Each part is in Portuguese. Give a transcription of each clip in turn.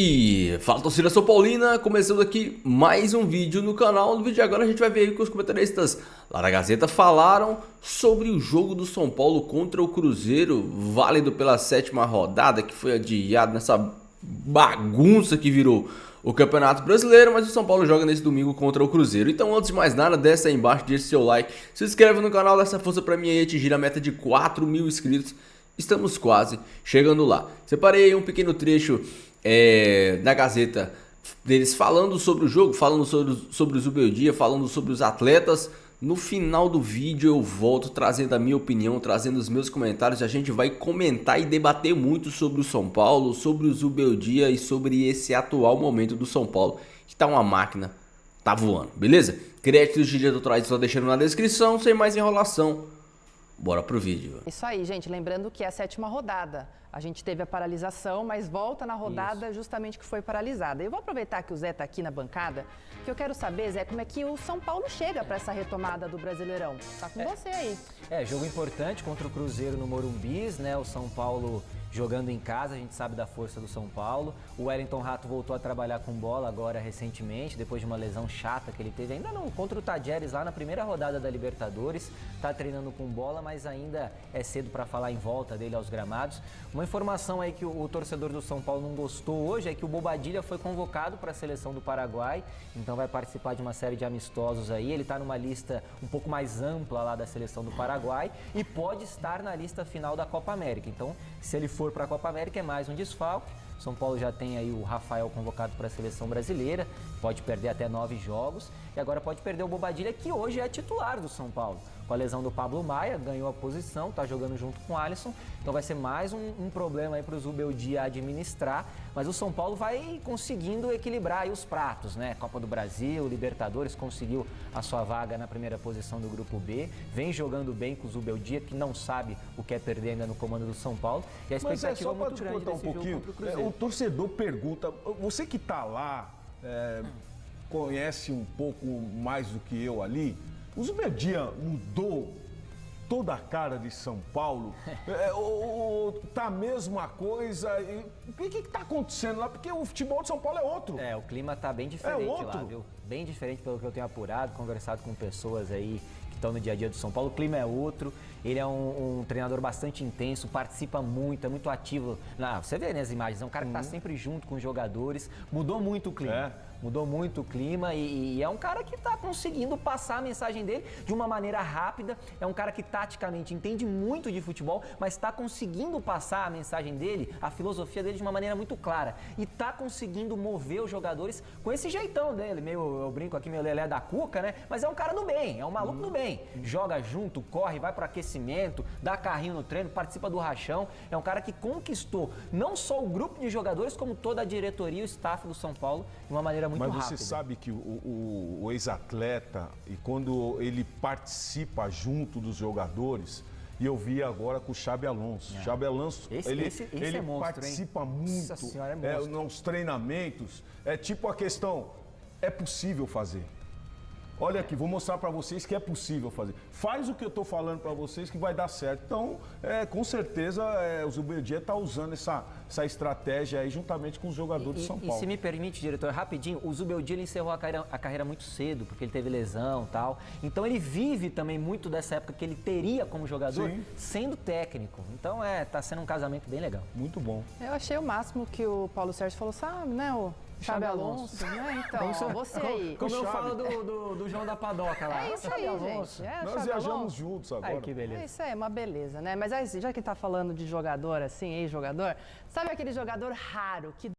E fala, torcida São Paulina, começando aqui mais um vídeo no canal. No vídeo de agora a gente vai ver aí que os comentaristas lá da Gazeta falaram sobre o jogo do São Paulo contra o Cruzeiro, válido pela 7ª rodada, que foi adiado nessa bagunça que virou o Campeonato Brasileiro, mas o São Paulo joga nesse domingo contra o Cruzeiro. Então, antes de mais nada, desce aí embaixo, deixa seu like, se inscreve no canal, dá essa força pra mim aí atingir a meta de 4.000 inscritos. Estamos quase chegando lá. Separei aí um pequeno trecho da Gazeta deles falando sobre o jogo, falando sobre o Zubeldia, falando sobre os atletas. No final do vídeo eu volto trazendo a minha opinião, trazendo os meus comentários. A gente vai comentar e debater muito sobre o São Paulo, sobre o Zubeldia e sobre esse atual momento do São Paulo, que tá uma máquina, tá voando, beleza? Créditos de direitos autorais só deixando na descrição, sem mais enrolação. Bora pro vídeo. Isso aí, gente. Lembrando que é a 7ª rodada. A gente teve a paralisação, mas volta na rodada justamente que foi paralisada. Eu vou aproveitar que o Zé está aqui na bancada, que eu quero saber, Zé, como é que o São Paulo chega para essa retomada do Brasileirão. Tá com você aí. Jogo importante contra o Cruzeiro no Morumbis, né? O São Paulo jogando em casa, a gente sabe da força do São Paulo. O Wellington Rato voltou a trabalhar com bola agora recentemente, depois de uma lesão chata que ele teve. Ainda não, contra o Tajeres lá na primeira rodada da Libertadores. Tá treinando com bola, mas ainda é cedo para falar em volta dele aos gramados. Uma informação aí que o torcedor do São Paulo não gostou hoje é que o Bobadilla foi convocado para a seleção do Paraguai, então vai participar de uma série de amistosos aí. Ele está numa lista um pouco mais ampla lá da seleção do Paraguai e pode estar na lista final da Copa América. Então, se ele for para a Copa América, é mais um desfalque. São Paulo já tem aí o Rafael convocado para a seleção brasileira, pode perder até 9 jogos e agora pode perder o Bobadilla, que hoje é titular do São Paulo. Com a lesão do Pablo Maia, ganhou a posição, está jogando junto com o Alisson, então vai ser mais um problema aí para o Zubeldia administrar, mas o São Paulo vai conseguindo equilibrar aí os pratos, né? Copa do Brasil, Libertadores, conseguiu a sua vaga na primeira posição do Grupo B, vem jogando bem com o Zubeldia, que não sabe o que é perder ainda no comando do São Paulo, e a expectativa é muito grande desse jogo contra o Cruzeiro. O torcedor pergunta, você que está lá, conhece um pouco mais do que eu ali, o Zubeldia mudou toda a cara de São Paulo? Tá a mesma coisa? O que está acontecendo lá? Porque o futebol de São Paulo é outro. O clima tá bem diferente lá, viu? Bem diferente pelo que eu tenho apurado, conversado com pessoas aí que estão no dia a dia do São Paulo. O clima é outro. Ele é um treinador bastante intenso, participa muito, é muito ativo. Você vê nas imagens, é um cara que está sempre junto com os jogadores. Mudou muito o clima. Mudou muito o clima e é um cara que está conseguindo passar a mensagem dele de uma maneira rápida. É um cara que taticamente entende muito de futebol, mas está conseguindo passar a mensagem dele, a filosofia dele de uma maneira muito clara. E está conseguindo mover os jogadores com esse jeitão dele. Eu brinco aqui, meu lelé da cuca, né? Mas é um cara do bem, é um maluco do bem. Joga junto, corre, vai para aquecimento, dá carrinho no treino, participa do rachão. É um cara que conquistou não só o grupo de jogadores, como toda a diretoria e o staff do São Paulo de uma maneira muito rápida. Mas você sabe que o ex-atleta, e quando ele participa junto dos jogadores, e eu vi agora com o Xabi Alonso. Xabi Alonso, ele é monstro, participa muito. Nossa senhora, é monstro. Nos treinamentos. É tipo a questão, é possível fazer. Olha aqui, vou mostrar para vocês que é possível fazer. Faz o que eu estou falando para vocês que vai dar certo. Então, com certeza, o Zubeldia está usando essa estratégia aí juntamente com os jogadores de São Paulo. E se me permite, diretor, rapidinho, o Zubeldia ele encerrou a carreira muito cedo, porque ele teve lesão e tal. Então, ele vive também muito dessa época que ele teria como jogador, sendo técnico. Então, tá sendo um casamento bem legal. Muito bom. Eu achei o máximo que o Paulo Sérgio falou, sabe, né, o Xabi Alonso, né? Então, você aí. Como eu falo do João da Padoca lá. É isso aí, gente. Nós viajamos juntos agora. Ai, que beleza. É isso aí, uma beleza, né? Mas aí, já que tá falando de jogador, assim, ex-jogador, sabe aquele jogador raro que...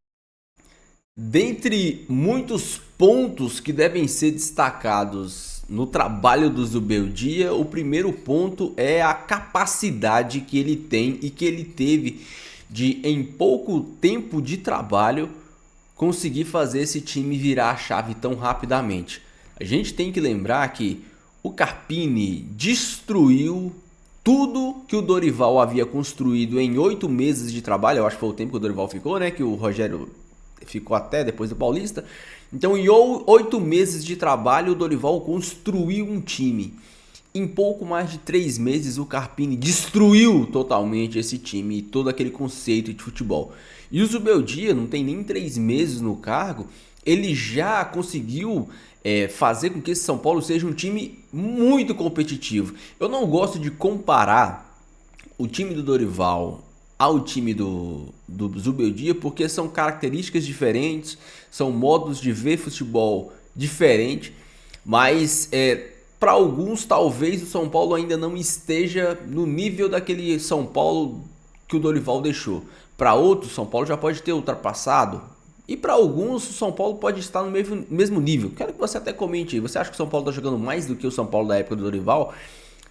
Dentre muitos pontos que devem ser destacados no trabalho do Zubeldia, o primeiro ponto é a capacidade que ele tem e que ele teve de, em pouco tempo de trabalho, conseguir fazer esse time virar a chave tão rapidamente. A gente tem que lembrar que o Carpini destruiu tudo que o Dorival havia construído em 8 meses de trabalho. Eu acho que foi o tempo que o Dorival ficou, né? Que o Rogério ficou até depois do Paulista. Então, em 8 meses de trabalho, o Dorival construiu um time Em pouco mais de 3 meses, o Carpini destruiu totalmente esse time e todo aquele conceito de futebol. E o Zubeldia não tem nem 3 meses no cargo, ele já conseguiu fazer com que esse São Paulo seja um time muito competitivo. Eu não gosto de comparar o time do Dorival ao time do Zubeldia, porque são características diferentes, são modos de ver futebol diferentes, mas para alguns talvez o São Paulo ainda não esteja no nível daquele São Paulo que o Dorival deixou. Para outros, o São Paulo já pode ter ultrapassado, e para alguns o São Paulo pode estar no mesmo nível. Quero que você até comente aí, você acha que o São Paulo está jogando mais do que o São Paulo da época do Dorival?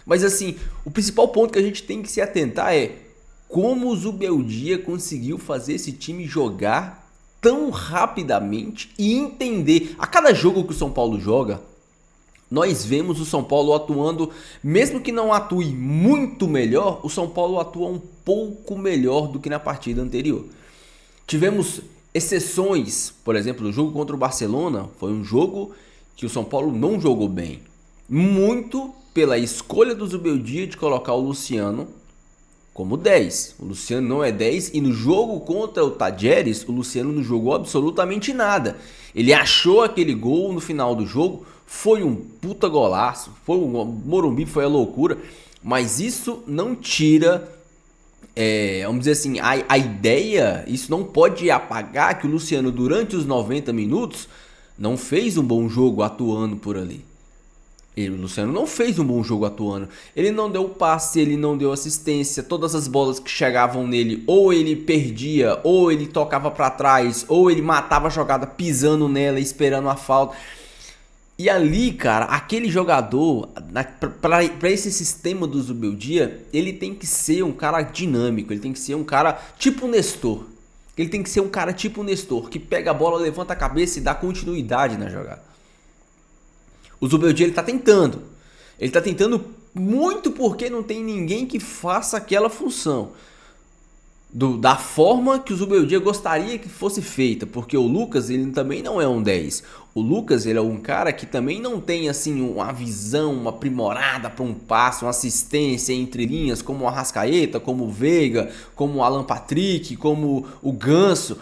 Mas assim, o principal ponto que a gente tem que se atentar é como o Zubeldia conseguiu fazer esse time jogar tão rapidamente e entender. A cada jogo que o São Paulo joga, nós vemos o São Paulo atuando, mesmo que não atue muito melhor, o São Paulo atua um pouco melhor do que na partida anterior. Tivemos exceções, por exemplo, o jogo contra o Barcelona foi um jogo que o São Paulo não jogou bem. Muito pela escolha do Zubeldia de colocar o Luciano como 10. O Luciano não é 10 e no jogo contra o Tadieres, o Luciano não jogou absolutamente nada. Ele achou aquele gol no final do jogo, foi um puta golaço, foi um Morumbi, foi a loucura, mas isso não tira, vamos dizer assim, a ideia, isso não pode apagar que o Luciano durante os 90 minutos não fez um bom jogo atuando por ali. O Luciano não fez um bom jogo atuando, ele não deu passe, ele não deu assistência, todas as bolas que chegavam nele, ou ele perdia, ou ele tocava para trás, ou ele matava a jogada pisando nela, esperando a falta. E ali, cara, aquele jogador, para esse sistema do Zubeldia, ele tem que ser um cara dinâmico, ele tem que ser um cara tipo Nestor. Ele tem que ser um cara tipo Nestor, que pega a bola, levanta a cabeça e dá continuidade na jogada. O Zubeldia ele tá tentando muito porque não tem ninguém que faça aquela função da forma que o Zubeldia gostaria que fosse feita, porque o Lucas ele também não é um 10. O Lucas ele é um cara que também não tem assim uma visão, uma aprimorada para um passe, uma assistência entre linhas, como o Arrascaeta, como o Veiga, como o Alan Patrick, como o Ganso.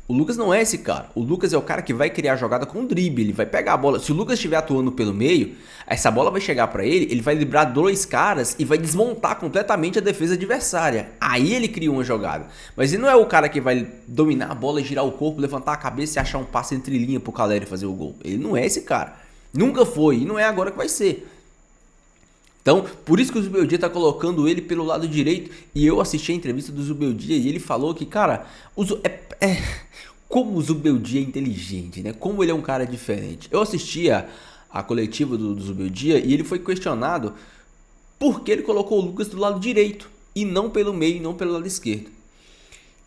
O Lucas não é esse cara. O Lucas é o cara que vai criar a jogada com drible. Ele vai pegar a bola. Se o Lucas estiver atuando pelo meio, essa bola vai chegar para ele, ele vai driblar 2 caras e vai desmontar completamente a defesa adversária. Aí ele cria uma jogada. Mas ele não é o cara que vai dominar a bola, girar o corpo, levantar a cabeça e achar um passe entre linha pro Caleri fazer o gol. Ele não é esse cara. Nunca foi e não é agora que vai ser. Então, por isso que o Zubeldia tá colocando ele pelo lado direito. E eu assisti a entrevista do Zubeldia e ele falou que, cara, como o Zubeldia é inteligente, né? Como ele é um cara diferente. Eu assisti a coletiva do Zubeldia e ele foi questionado por que ele colocou o Lucas do lado direito e não pelo meio, não pelo lado esquerdo.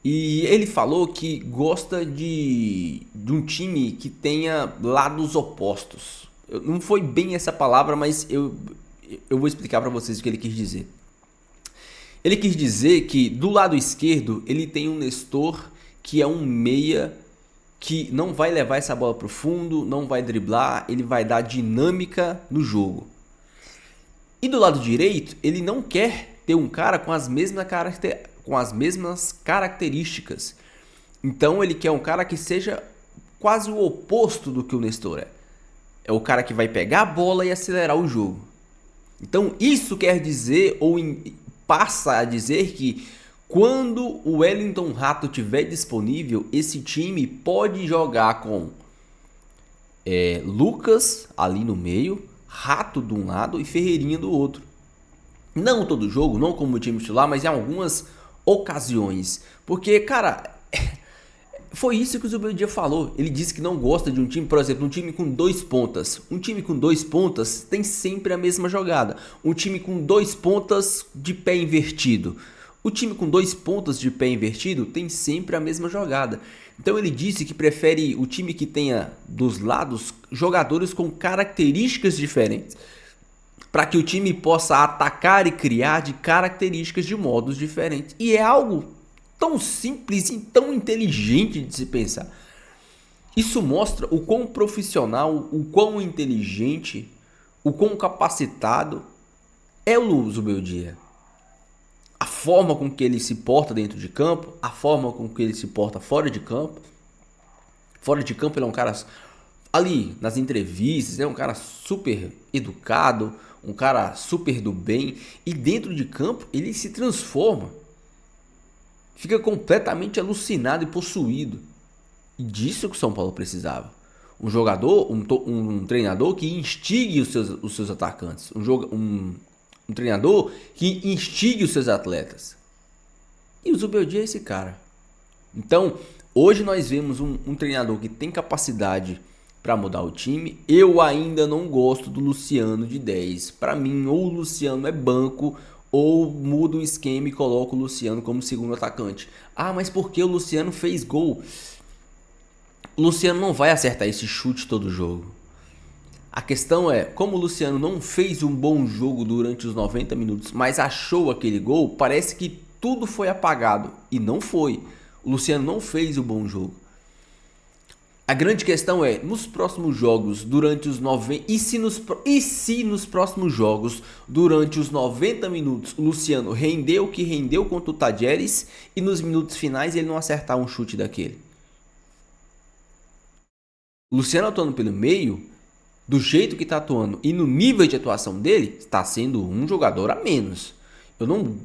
E ele falou que gosta de um time que tenha lados opostos. Não foi bem essa palavra, mas eu vou explicar para vocês o que ele quis dizer. Ele quis dizer que do lado esquerdo ele tem um Nestor que é um meia que não vai levar essa bola para o fundo, não vai driblar, ele vai dar dinâmica no jogo. E do lado direito ele não quer ter um cara com as mesmas características. Então ele quer um cara que seja quase o oposto do que o Nestor é. É o cara que vai pegar a bola e acelerar o jogo. Então isso quer dizer, ou passa a dizer que quando o Wellington Rato estiver disponível, esse time pode jogar com Lucas ali no meio, Rato de um lado e Ferreirinha do outro. Não todo jogo, não como time titular, mas em algumas ocasiões. Porque, cara, foi isso que o Zubeldia falou. Ele disse que não gosta de um time, por exemplo, um time com 2 pontas. Um time com 2 pontas tem sempre a mesma jogada. Um time com 2 pontas de pé invertido. O time com 2 pontas de pé invertido tem sempre a mesma jogada. Então ele disse que prefere o time que tenha dos lados jogadores com características diferentes, para que o time possa atacar e criar de características de modos diferentes. E é algo tão simples e tão inteligente de se pensar. Isso mostra o quão profissional, o quão inteligente, o quão capacitado é o Zubeldia. A forma com que ele se porta dentro de campo, a forma com que ele se porta fora de campo. Fora de campo ele é um cara, ali nas entrevistas, é um cara super educado, um cara super do bem. E dentro de campo ele se transforma. Fica completamente alucinado e possuído. E disso que o São Paulo precisava. Um jogador, um treinador que instigue os seus atacantes. Um treinador que instigue os seus atletas. E o Zubeldia é esse cara. Então, hoje nós vemos um treinador que tem capacidade para mudar o time. Eu ainda não gosto do Luciano de 10. Para mim, ou o Luciano é banco, ou muda o esquema e coloca o Luciano como segundo atacante. Ah, mas por que o Luciano fez gol? O Luciano não vai acertar esse chute todo jogo. A questão é, como o Luciano não fez um bom jogo durante os 90 minutos, mas achou aquele gol, parece que tudo foi apagado. E não foi. O Luciano não fez o bom jogo. A grande questão é, nos próximos jogos, durante os 90... E se nos próximos jogos, durante os 90 minutos, o Luciano rendeu o que rendeu contra o Tajeres e nos minutos finais ele não acertar um chute daquele? O Luciano atuando pelo meio, do jeito que está atuando e no nível de atuação dele, está sendo um jogador a menos. Eu não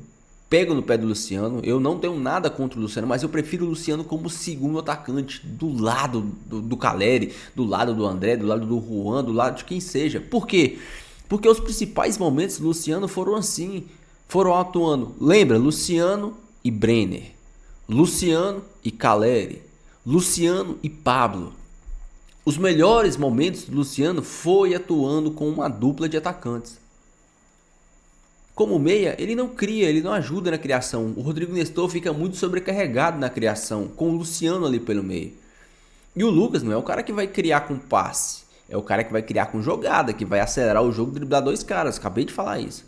pego no pé do Luciano, eu não tenho nada contra o Luciano, mas eu prefiro o Luciano como segundo atacante, do lado do Caleri, do lado do André, do lado do Juan, do lado de quem seja. Por quê? Porque os principais momentos do Luciano foram assim, foram atuando. Lembra? Luciano e Brenner, Luciano e Caleri, Luciano e Pablo. Os melhores momentos do Luciano foi atuando com uma dupla de atacantes. Como meia, ele não cria, ele não ajuda na criação. O Rodrigo Nestor fica muito sobrecarregado na criação, com o Luciano ali pelo meio. E o Lucas não é o cara que vai criar com passe, é o cara que vai criar com jogada, que vai acelerar o jogo e driblar dois caras. Acabei de falar isso.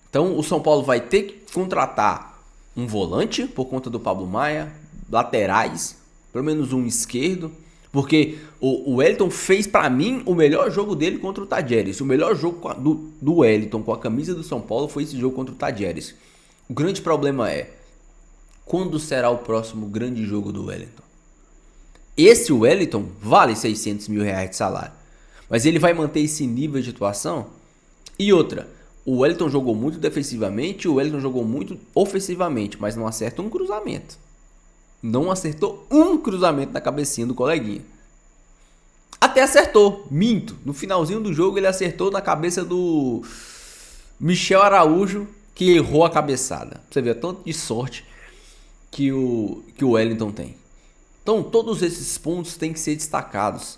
Então o São Paulo vai ter que contratar um volante por conta do Pablo Maia, laterais, pelo menos um esquerdo. Porque o Wellington fez, para mim, o melhor jogo dele contra o Tajeres. O melhor jogo do Wellington com a camisa do São Paulo foi esse jogo contra o Tajeres. O grande problema é, quando será o próximo grande jogo do Wellington? Esse Wellington vale 600 mil reais de salário. Mas ele vai manter esse nível de atuação? E outra, o Wellington jogou muito defensivamente, o Wellington jogou muito ofensivamente, mas não acerta um cruzamento. Não acertou um cruzamento na cabecinha do coleguinha. Até acertou, minto. No finalzinho do jogo ele acertou na cabeça do Michel Araújo, que errou a cabeçada. Você vê o tanto de sorte que o Wellington tem. Então todos esses pontos têm que ser destacados.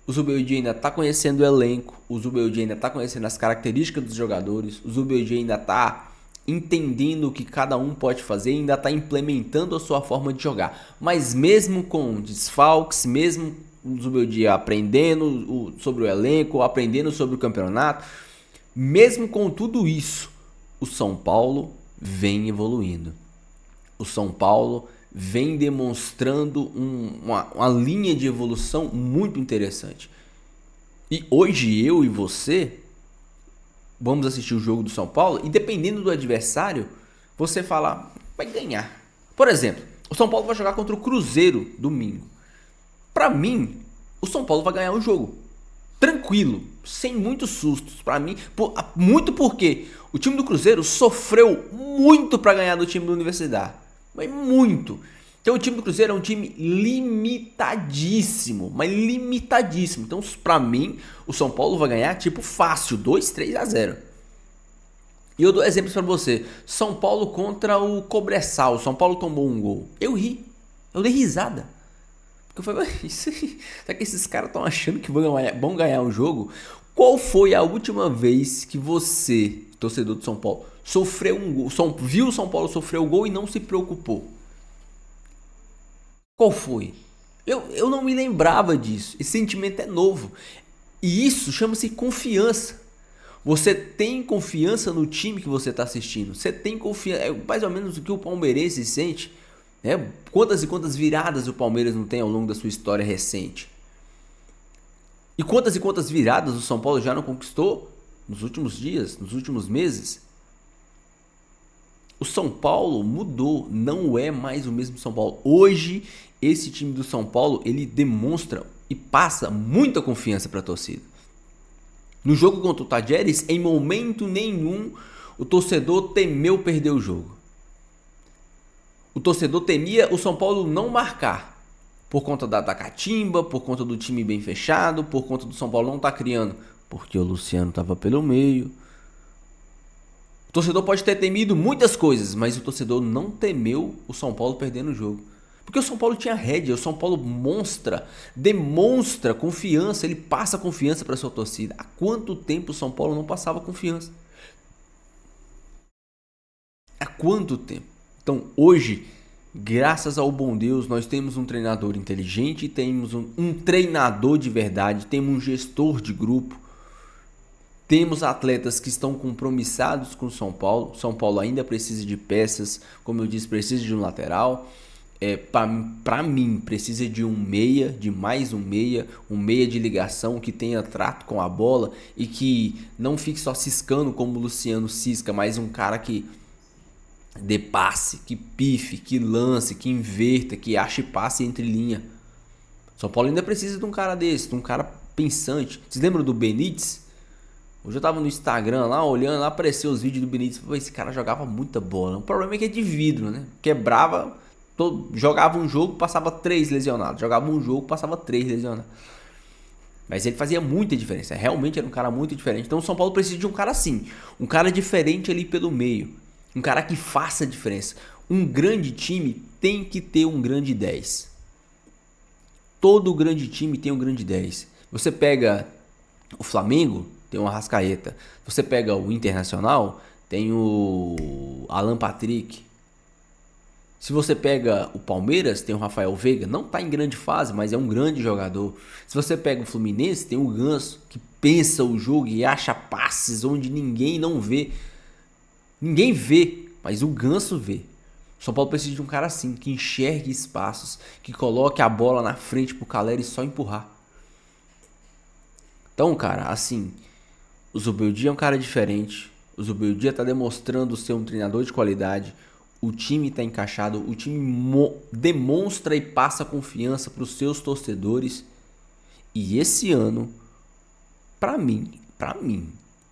O Zubeldia ainda está conhecendo o elenco. O Zubeldia ainda está conhecendo as características dos jogadores. O Zubeldia ainda está entendendo o que cada um pode fazer, ainda está implementando a sua forma de jogar. Mas mesmo com desfalques, mesmo o Zubeldia aprendendo sobre o elenco, aprendendo sobre o campeonato, mesmo com tudo isso, o São Paulo vem evoluindo. O São Paulo vem demonstrando uma linha de evolução muito interessante. E hoje eu e você vamos assistir o jogo do São Paulo e dependendo do adversário, você fala, vai ganhar. Por exemplo, o São Paulo vai jogar contra o Cruzeiro domingo. Para mim, o São Paulo vai ganhar o jogo. Tranquilo, sem muitos sustos. Para mim, muito porque o time do Cruzeiro sofreu muito para ganhar do time da Universidade. Mas muito. Então o time do Cruzeiro é um time limitadíssimo, mas limitadíssimo. Então para mim, o São Paulo vai ganhar tipo fácil, 2-3-0. E eu dou exemplos para você. São Paulo contra o Cobressal, o São Paulo tomou um gol. Eu ri, eu dei risada. Porque eu falei, será que esses caras estão achando que vão ganhar um jogo? Qual foi a última vez que você, torcedor do São Paulo, sofreu um gol, viu o São Paulo sofrer o gol e não se preocupou? Qual foi? Eu não me lembrava disso. Esse sentimento é novo. E isso chama-se confiança. Você tem confiança no time que você está assistindo. Você tem confiança. É mais ou menos o que o palmeirense sente. Né? Quantas e quantas viradas o Palmeiras não tem ao longo da sua história recente? E quantas viradas o São Paulo já não conquistou nos últimos dias, nos últimos meses, o São Paulo mudou, não é mais o mesmo São Paulo. Hoje, esse time do São Paulo, ele demonstra e passa muita confiança para a torcida. No jogo contra o Tajeres, em momento nenhum, o torcedor temeu perder o jogo. O torcedor temia o São Paulo não marcar, por conta da catimba, por conta do time bem fechado, por conta do São Paulo não estar criando, porque o Luciano estava pelo meio. O torcedor pode ter temido muitas coisas, mas o torcedor não temeu o São Paulo perdendo o jogo. Porque o São Paulo tinha rédea, o São Paulo demonstra confiança, ele passa confiança para sua torcida. Há quanto tempo o São Paulo não passava confiança? Há quanto tempo? Então hoje, graças ao bom Deus, nós temos um treinador inteligente, temos um treinador de verdade, temos um gestor de grupo, temos atletas que estão compromissados com o São Paulo. São Paulo ainda precisa de peças, como eu disse, precisa de um lateral. Para mim, precisa de um meia, de mais um meia de ligação que tenha trato com a bola e que não fique só ciscando como o Luciano cisca, mas um cara que dê passe, que pife, que lance, que inverta, que ache passe entre linha. São Paulo ainda precisa de um cara desse, de um cara pensante. Vocês lembram do Benítez? Hoje eu tava no Instagram lá, olhando, lá apareceu os vídeos do Benítez. Esse cara jogava muita bola. O problema é que é de vidro, né? Quebrava, jogava um jogo, passava 3 lesionados. Jogava um jogo, passava 3 lesionados. Mas ele fazia muita diferença. Realmente era um cara muito diferente. Então o São Paulo precisa de um cara assim. Um cara diferente ali pelo meio. Um cara que faça a diferença. Um grande time tem que ter um grande 10. Todo grande time tem um grande 10. Você pega o Flamengo, tem o Arrascaeta. Você pega o Internacional, tem o Alan Patrick. Se você pega o Palmeiras, tem o Rafael Veiga. Não está em grande fase, mas é um grande jogador. Se você pega o Fluminense, tem o Ganso, que pensa o jogo e acha passes onde ninguém não vê. Ninguém vê, mas o Ganso vê. O São Paulo precisa de um cara assim, que enxergue espaços, que coloque a bola na frente pro Calera e só empurrar. Então, cara, assim, o Zubeldia é um cara diferente. O Zubeldia tá demonstrando ser um treinador de qualidade. O time tá encaixado, o time demonstra e passa confiança pros seus torcedores. E esse ano, pra mim,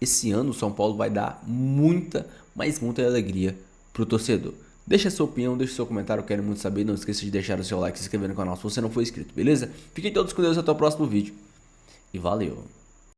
esse ano o São Paulo vai dar muita, mas muita alegria pro torcedor. Deixa a sua opinião, deixa o seu comentário, eu quero muito saber. Não esqueça de deixar o seu like e se inscrever no canal se você não for inscrito, beleza? Fiquem todos com Deus, até o próximo vídeo. E valeu!